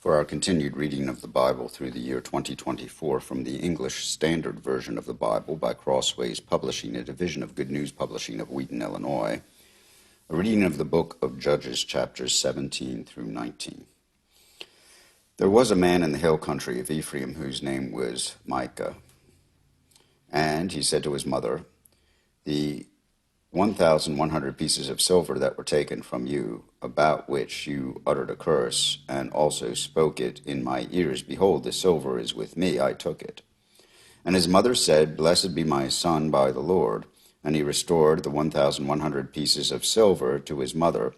For our continued reading of the Bible through the year 2024 from the English Standard Version of the Bible by Crossways Publishing, a division of Good News Publishing of Wheaton, Illinois, a reading of the book of Judges, chapters 17 through 19. There was a man in the hill country of Ephraim whose name was Micah, and he said to his mother, "The 1,100 pieces of silver that were taken from you, about which you uttered a curse, and also spoke it in my ears, behold, the silver is with me, I took it." And his mother said, "Blessed be my son by the Lord." And he restored the 1,100 pieces of silver to his mother.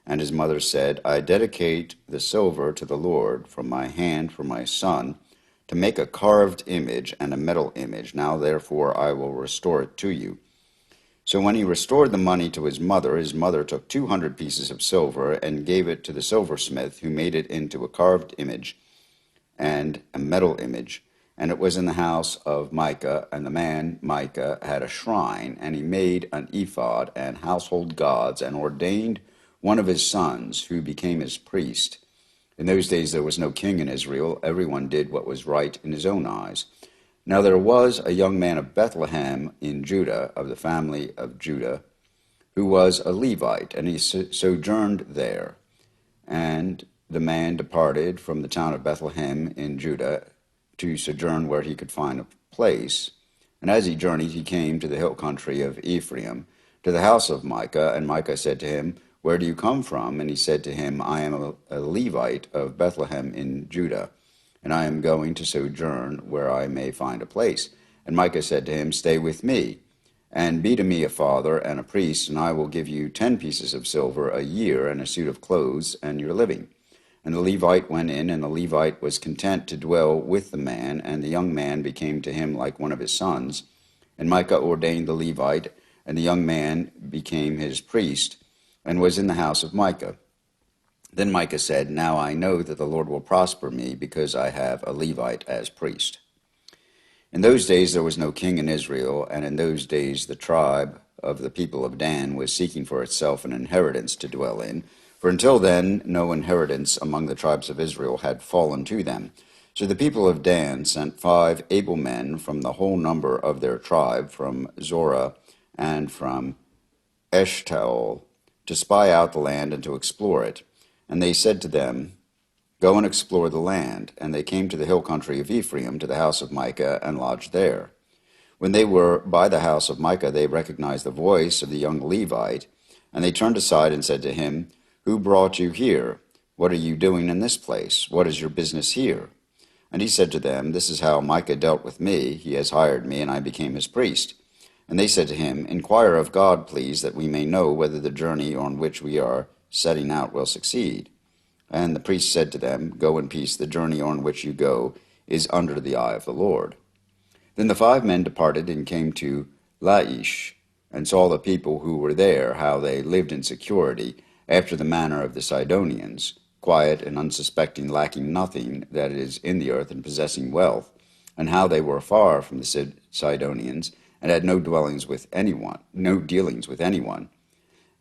And his mother said, "I dedicate the silver to the Lord from my hand for my son, to make a carved image and a metal image. Now therefore I will restore it to you." So when he restored the money to his mother took 200 pieces of silver and gave it to the silversmith, who made it into a carved image and a metal image. And it was in the house of Micah, and the man Micah had a shrine, and he made an ephod and household gods, and ordained one of his sons, who became his priest. In those days there was no king in Israel. Everyone did what was right in his own eyes. Now there was a young man of Bethlehem in Judah, of the family of Judah, who was a Levite, and he sojourned there. And the man departed from the town of Bethlehem in Judah to sojourn where he could find a place. And as he journeyed, he came to the hill country of Ephraim, to the house of Micah. And Micah said to him, "Where do you come from?" And he said to him, "I am a Levite of Bethlehem in Judah, and I am going to sojourn where I may find a place." And Micah said to him, "Stay with me, and be to me a father and a priest, and I will give you 10 pieces of silver a year, and a suit of clothes, and your living." And the Levite went in, and the Levite was content to dwell with the man, and the young man became to him like one of his sons. And Micah ordained the Levite, and the young man became his priest, and was in the house of Micah. Then Micah said, "Now I know that the Lord will prosper me, because I have a Levite as priest." In those days there was no king in Israel, and in those days the tribe of the people of Dan was seeking for itself an inheritance to dwell in, for until then no inheritance among the tribes of Israel had fallen to them. So the people of Dan sent 5 able men from the whole number of their tribe, from Zorah and from Eshtaol, to spy out the land and to explore it. And they said to them, "Go and explore the land." And they came to the hill country of Ephraim, to the house of Micah, and lodged there. When they were by the house of Micah, they recognized the voice of the young Levite, and they turned aside and said to him, "Who brought you here? What are you doing in this place? What is your business here?" And he said to them, "This is how Micah dealt with me. He has hired me, and I became his priest." And they said to him, "Inquire of God, please, that we may know whether the journey on which we are setting out will succeed." And the priest said to them, "Go in peace. The journey on which you go is under the eye of the Lord." Then the 5 men departed and came to Laish, and saw the people who were there, how they lived in security, after the manner of the Sidonians, quiet and unsuspecting, lacking nothing that is in the earth, and possessing wealth, and how they were far from the Sidonians, and had no dealings with anyone.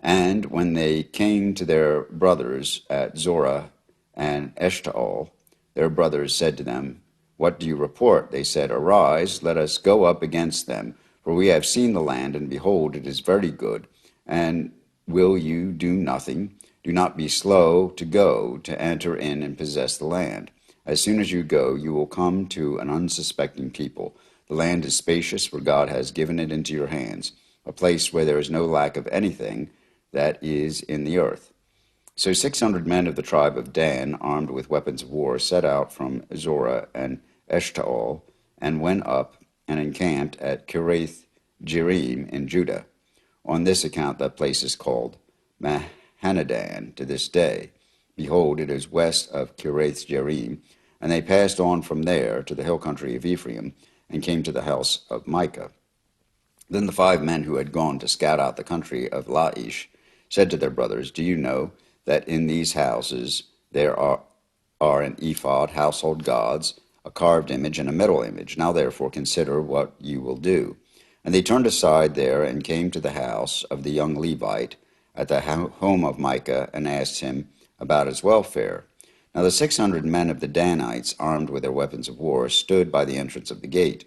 And when they came to their brothers at Zorah and Eshtaol, their brothers said to them, "What do you report?" They said, "Arise, let us go up against them, for we have seen the land, and behold, it is very good. And will you do nothing? Do not be slow to go, to enter in and possess the land. As soon as you go, you will come to an unsuspecting people. The land is spacious, for God has given it into your hands, a place where there is no lack of anything that is in the earth." So 600 men of the tribe of Dan, armed with weapons of war, set out from Zorah and Eshtaol, and went up and encamped at Kiriath Jearim in Judah. On this account that place is called Mahanadan to this day. Behold, it is west of Kiriath Jearim. And they passed on from there to the hill country of Ephraim, and came to the house of Micah. Then the 5 men who had gone to scout out the country of Laish said to their brothers, "Do you know that in these houses there are an ephod, household gods, a carved image, and a metal image? Now therefore consider what you will do." And they turned aside there, and came to the house of the young Levite at the home of Micah, and asked him about his welfare. Now the 600 men of the Danites, armed with their weapons of war, stood by the entrance of the gate.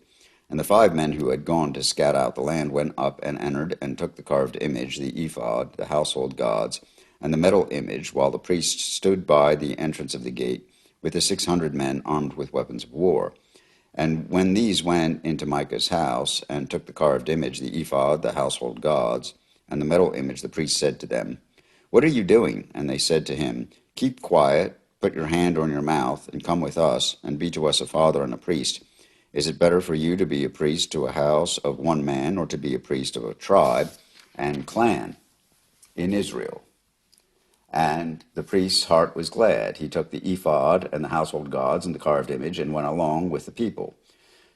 And the 5 men who had gone to scout out the land went up and entered, and took the carved image, the ephod, the household gods, and the metal image, while the priests stood by the entrance of the gate, with the 600 men armed with weapons of war. And when these went into Micah's house, and took the carved image, the ephod, the household gods, and the metal image, the priest said to them, "What are you doing?" And they said to him, "Keep quiet, put your hand on your mouth, and come with us, and be to us a father and a priest. Is it better for you to be a priest to a house of one man, or to be a priest of a tribe and clan in Israel?" And the priest's heart was glad. He took the ephod and the household gods and the carved image, and went along with the people.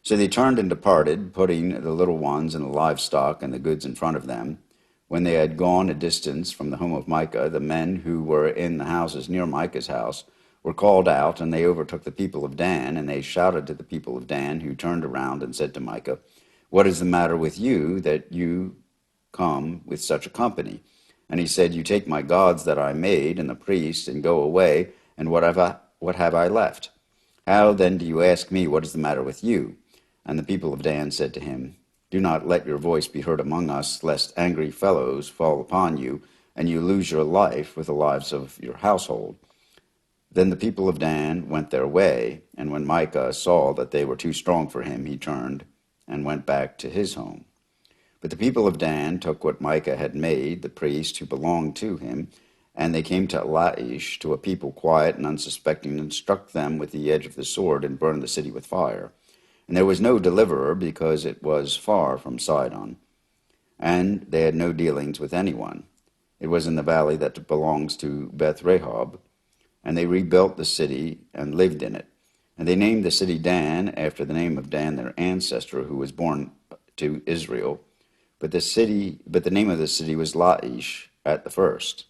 So they turned and departed, putting the little ones and the livestock and the goods in front of them. When they had gone a distance from the home of Micah, the men who were in the houses near Micah's house were called out, and they overtook the people of Dan, and they shouted to the people of Dan, who turned around and said to Micah, "What is the matter with you, that you come with such a company?" And he said, "You take my gods that I made, and the priests, and go away, and what have I left? How then do you ask me, what is the matter with you?" And the people of Dan said to him, "Do not let your voice be heard among us, lest angry fellows fall upon you, and you lose your life with the lives of your household." Then the people of Dan went their way, and when Micah saw that they were too strong for him, he turned and went back to his home. But the people of Dan took what Micah had made, the priest who belonged to him, and they came to Laish, to a people quiet and unsuspecting, and struck them with the edge of the sword, and burned the city with fire. And there was no deliverer, because it was far from Sidon, and they had no dealings with anyone. It was in the valley that belongs to Beth Rehob, and they rebuilt the city and lived in it. And they named the city Dan, after the name of Dan, their ancestor, who was born to Israel. But the name of the city was Laish at the first.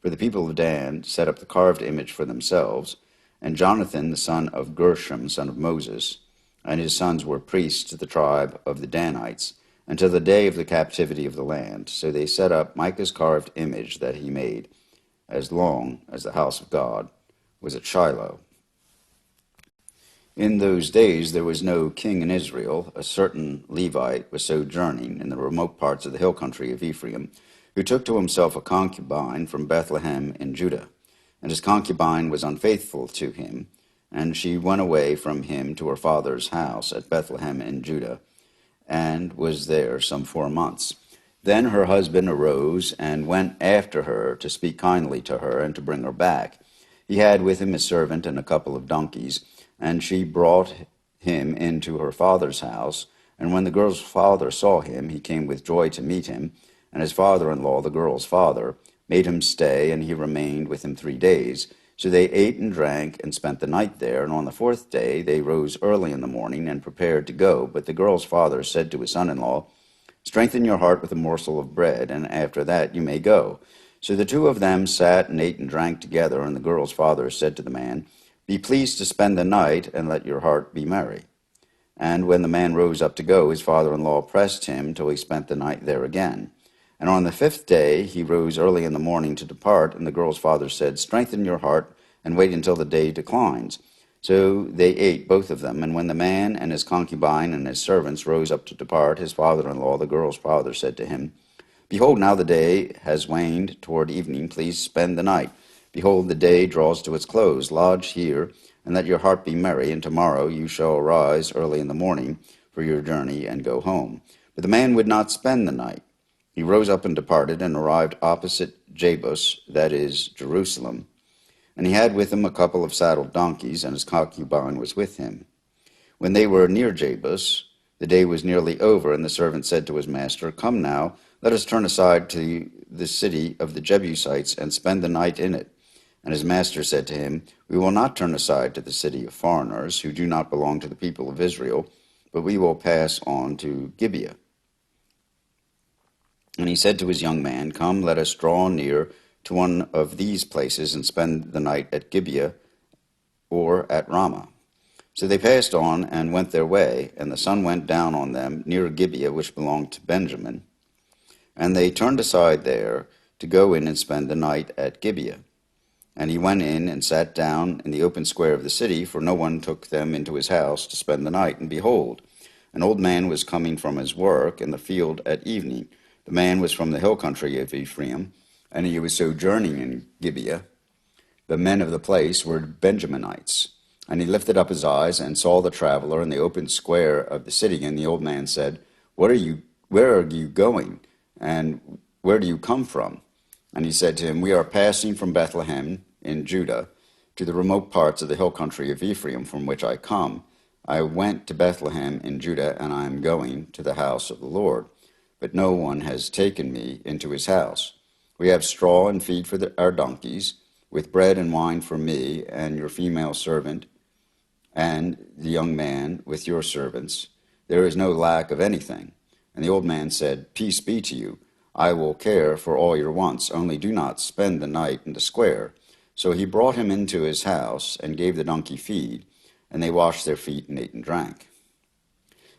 For the people of Dan set up the carved image for themselves, and Jonathan, the son of Gershom, son of Moses, and his sons were priests to the tribe of the Danites, until the day of the captivity of the land. So they set up Micah's carved image that he made, as long as the house of God was at Shiloh. In those days there was no king in Israel. A certain Levite was sojourning in the remote parts of the hill country of Ephraim, who took to himself a concubine from Bethlehem in Judah. And his concubine was unfaithful to him, and she went away from him to her father's house at Bethlehem in Judah, and was there some 4 months. Then her husband arose and went after her to speak kindly to her and to bring her back. He had with him a servant and a couple of donkeys, and she brought him into her father's house. And when the girl's father saw him, he came with joy to meet him. And his father-in-law, the girl's father, made him stay, and he remained with him 3 days. So they ate and drank and spent the night there. And on the 4th day they rose early in the morning and prepared to go. But the girl's father said to his son-in-law, "Strengthen your heart with a morsel of bread, and after that you may go." So the two of them sat and ate and drank together. And the girl's father said to the man, "Be pleased to spend the night, and let your heart be merry." And when the man rose up to go, his father-in-law pressed him till he spent the night there again. And on the 5th day he rose early in the morning to depart, and the girl's father said, "Strengthen your heart, and wait until the day declines." So they ate, both of them. And when the man and his concubine and his servants rose up to depart, his father-in-law, the girl's father, said to him, "Behold, now the day has waned toward evening. Please spend the night. Behold, the day draws to its close. Lodge here, and let your heart be merry, and tomorrow you shall arise early in the morning for your journey and go home." But the man would not spend the night. He rose up and departed, and arrived opposite Jebus, that is, Jerusalem. And he had with him a couple of saddled donkeys, and his concubine was with him. When they were near Jebus, the day was nearly over, and the servant said to his master, "Come now, let us turn aside to the city of the Jebusites, and spend the night in it." And his master said to him, "We will not turn aside to the city of foreigners, who do not belong to the people of Israel, but we will pass on to Gibeah." And he said to his young man, "Come, let us draw near to one of these places, and spend the night at Gibeah or at Ramah." So they passed on and went their way, and the sun went down on them near Gibeah, which belonged to Benjamin. And they turned aside there to go in and spend the night at Gibeah. And he went in and sat down in the open square of the city, for no one took them into his house to spend the night. And behold, an old man was coming from his work in the field at evening. The man was from the hill country of Ephraim, and he was sojourning in Gibeah. The men of the place were Benjaminites. And he lifted up his eyes and saw the traveler in the open square of the city. And the old man said, Where are you going? And where do you come from? And he said to him, We are passing from Bethlehem in Judah to the remote parts of the hill country of Ephraim, from which I come. I went to Bethlehem in Judah, and I am going to the house of the Lord. But no one has taken me into his house. We have straw and feed for our donkeys, with bread and wine for me and your female servant, and the young man with your servants. There is no lack of anything. And the old man said, Peace be to you. I will care for all your wants, only do not spend the night in the square. So he brought him into his house and gave the donkey feed, and they washed their feet and ate and drank.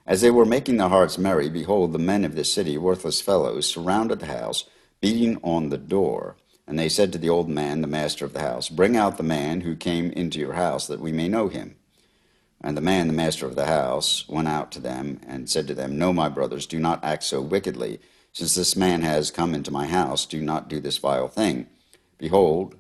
As they were making their hearts merry, behold, the men of the city, worthless fellows, surrounded the house, beating on the door. And they said to the old man, the master of the house, Bring out the man who came into your house, that we may know him. And the man, the master of the house, went out to them and said to them, No, my brothers, do not act so wickedly. Since this man has come into my house, do not do this vile thing. Behold,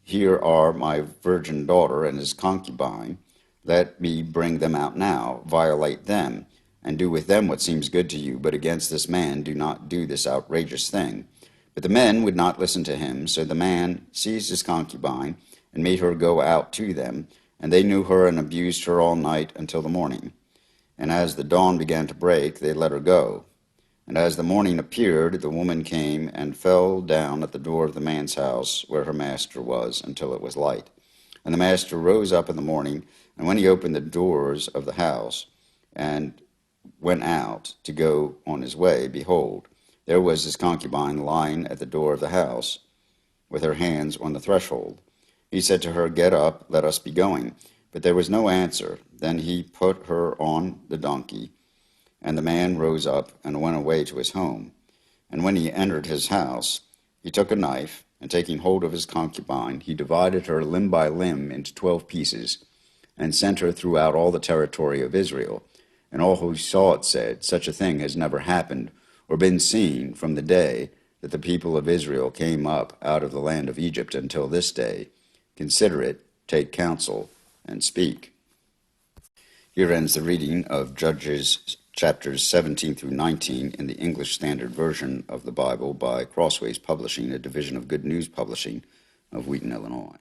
here are my virgin daughter and his concubine. Let me bring them out now, violate them, and do with them what seems good to you. But against this man do not do this outrageous thing. But the men would not listen to him. So the man seized his concubine and made her go out to them. And they knew her and abused her all night until the morning. And as the dawn began to break, they let her go. And as the morning appeared, the woman came and fell down at the door of the man's house where her master was until it was light. And the master rose up in the morning, and when he opened the doors of the house and went out to go on his way, behold, there was his concubine lying at the door of the house with her hands on the threshold. He said to her, Get up, let us be going. But there was no answer. Then he put her on the donkey, and the man rose up and went away to his home. And when he entered his house, he took a knife, and taking hold of his concubine, he divided her limb by limb into 12 pieces, and sent her throughout all the territory of Israel. And all who saw it said, Such a thing has never happened or been seen from the day that the people of Israel came up out of the land of Egypt until this day. Consider it, take counsel, and speak. Here ends the reading of Judges chapters 17 through 19 in the English Standard Version of the Bible by Crossways Publishing, a division of Good News Publishing of Wheaton, Illinois.